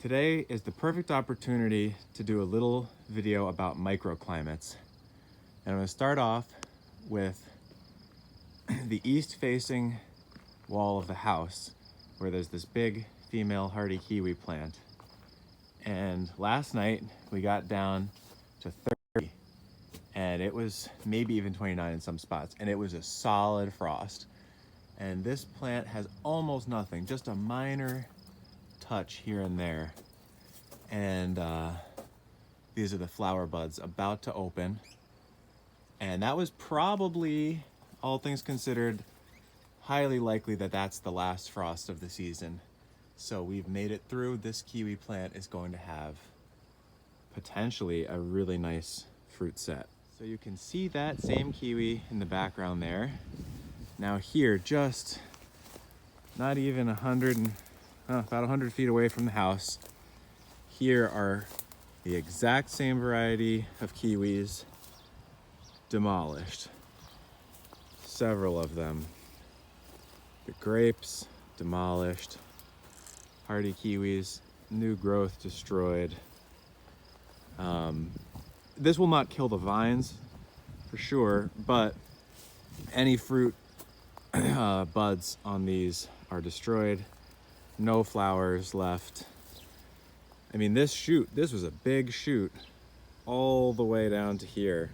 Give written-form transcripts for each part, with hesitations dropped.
Today is the perfect opportunity to do a little video about microclimates. And I'm going to start off with the east-facing wall of the house where there's this big female hardy kiwi plant. And last night we got down to 30 and it was maybe even 29 in some spots, and it was a solid frost. And this plant has almost nothing, just a minor touch here and there. And these are the flower buds about to open. And that was probably, all things considered, highly likely that that's the last frost of the season. So we've made it through. This kiwi plant is going to have potentially a really nice fruit set. So you can see that same kiwi in the background there. Now here, just not even about 100 feet away from the house, here are the exact same variety of kiwis demolished. Several of them. The grapes demolished. Hardy kiwis, new growth destroyed. This will not kill the vines for sure, but any fruit buds on these are destroyed. No flowers left. I mean, this was a big shoot all the way down to here.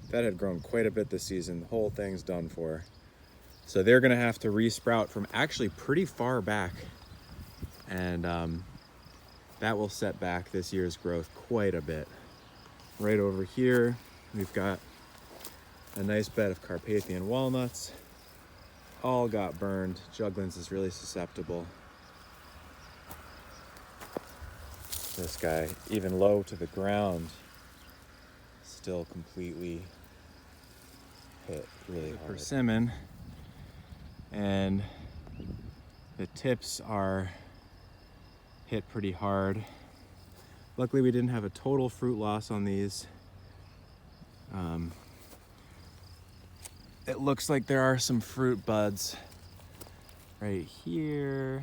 That had grown quite a bit this season. The whole thing's done for. So they're gonna have to re-sprout from actually pretty far back. And that will set back this year's growth quite a bit. Right over here, we've got a nice bed of Carpathian walnuts. All got burned. Juglans is really susceptible. This guy, even low to the ground, still completely hit really hard. Persimmon, and the tips are hit pretty hard. Luckily we didn't have a total fruit loss on these. It looks like there are some fruit buds right here.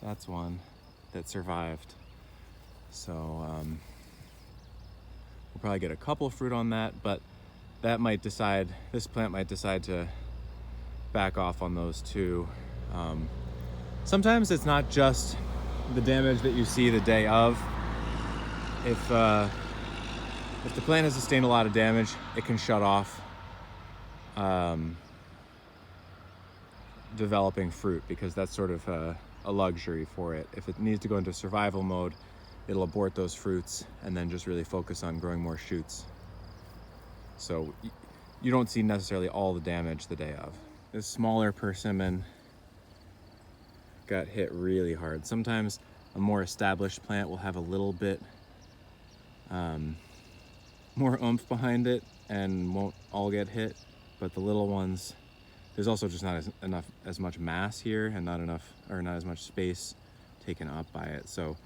That's one that survived. So we'll probably get a couple fruit on that, but this plant might decide to back off on those too. Sometimes it's not just the damage that you see the day of. If the plant has sustained a lot of damage, it can shut off developing fruit, because that's sort of a luxury for it. If it needs to go into survival mode, it'll abort those fruits and then just really focus on growing more shoots. So you don't see necessarily all the damage the day of. This smaller persimmon got hit really hard. Sometimes a more established plant will have a little bit more oomph behind it and won't all get hit, but the little ones, there's also just not as much mass here, and not as much space taken up by it. So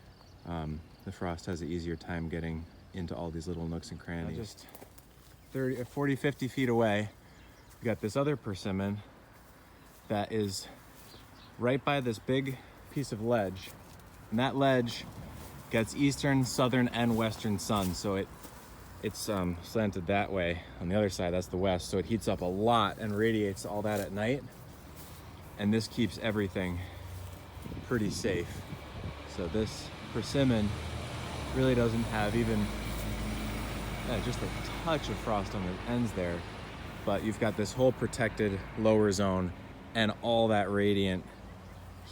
the frost has an easier time getting into all these little nooks and crannies. Just 40, 50 feet away, we got this other persimmon that is right by this big piece of ledge, and that ledge gets eastern, southern, and western sun, so it's slanted that way. On the other side, that's the west, so it heats up a lot and radiates all that at night, and this keeps everything pretty safe. So this persimmon really doesn't have even just a touch of frost on the ends there, but you've got this whole protected lower zone and all that radiant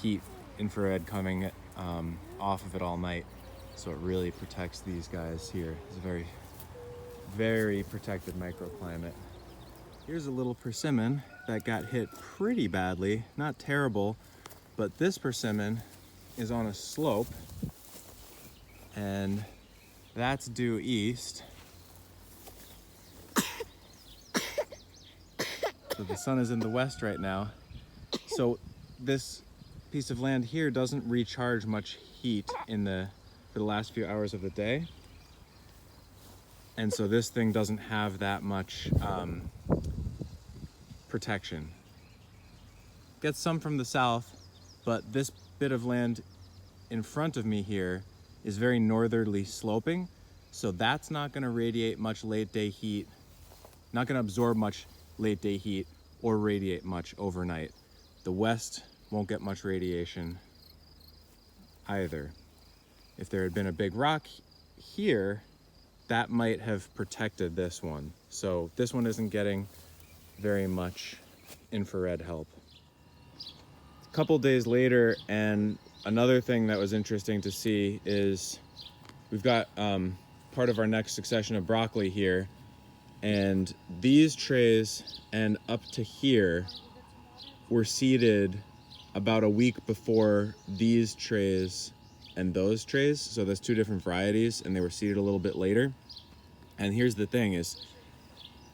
heat infrared coming off of it all night. So it really protects these guys here. It's a very, very protected microclimate. Here's a little persimmon that got hit pretty badly, not terrible, but this persimmon is on a slope, and that's due east. So the sun is in the west right now. So this piece of land here doesn't recharge much heat for the last few hours of the day. And so this thing doesn't have that much protection. Gets some from the south, but this bit of land in front of me here is very northerly sloping, so that's not going to radiate much late day heat, not going to absorb much late day heat or radiate much overnight. The west won't get much radiation either. If there had been a big rock here, that might have protected this one. So this one isn't getting very much infrared help. A couple days later, and another thing that was interesting to see is we've got part of our next succession of broccoli here, and these trays and up to here were seeded about a week before these trays and those trays. So there's two different varieties, and they were seeded a little bit later. And here's the thing is,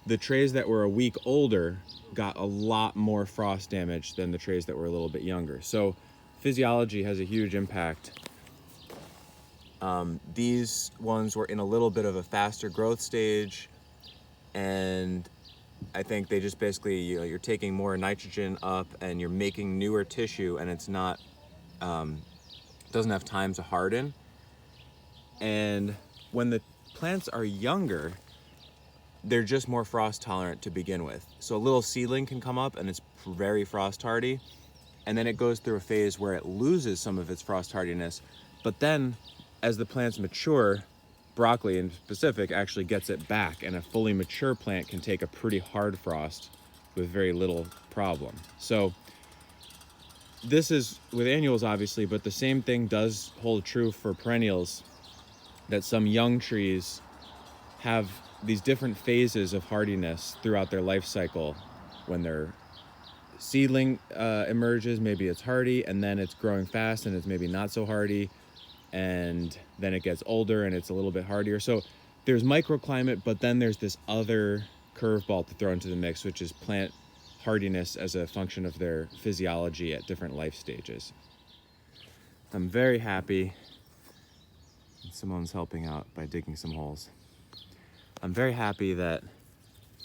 the trays that were a week older got a lot more frost damage than the trays that were a little bit younger. So physiology has a huge impact. These ones were in a little bit of a faster growth stage, and I think they just basically, you're taking more nitrogen up and you're making newer tissue, and it's not, doesn't have time to harden. And when the plants are younger, they're just more frost tolerant to begin with. So a little seedling can come up and it's very frost hardy, and then it goes through a phase where it loses some of its frost hardiness. But then as the plants mature, broccoli in specific actually gets it back, and a fully mature plant can take a pretty hard frost with very little problem. So this is with annuals obviously, but the same thing does hold true for perennials, that some young trees have these different phases of hardiness throughout their life cycle. When their seedling emerges, maybe it's hardy, and then it's growing fast and it's maybe not so hardy, and then it gets older and it's a little bit hardier. So there's microclimate, but then there's this other curveball to throw into the mix, which is plant hardiness as a function of their physiology at different life stages. I'm very happy. Simone's helping out by digging some holes. I'm very happy that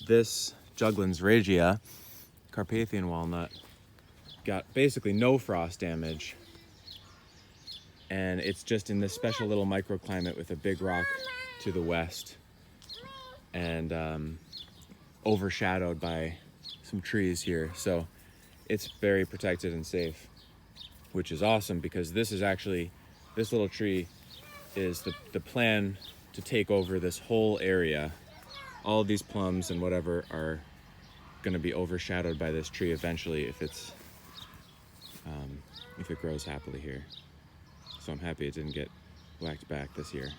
this Juglans regia, Carpathian walnut, got basically no frost damage, and it's just in this special little microclimate with a big rock to the west, and overshadowed by some trees here. So it's very protected and safe, which is awesome, because this is actually, this little tree is the plan to take over this whole area. All of these plums and whatever are going to be overshadowed by this tree eventually if it grows happily here. So I'm happy it didn't get whacked back this year.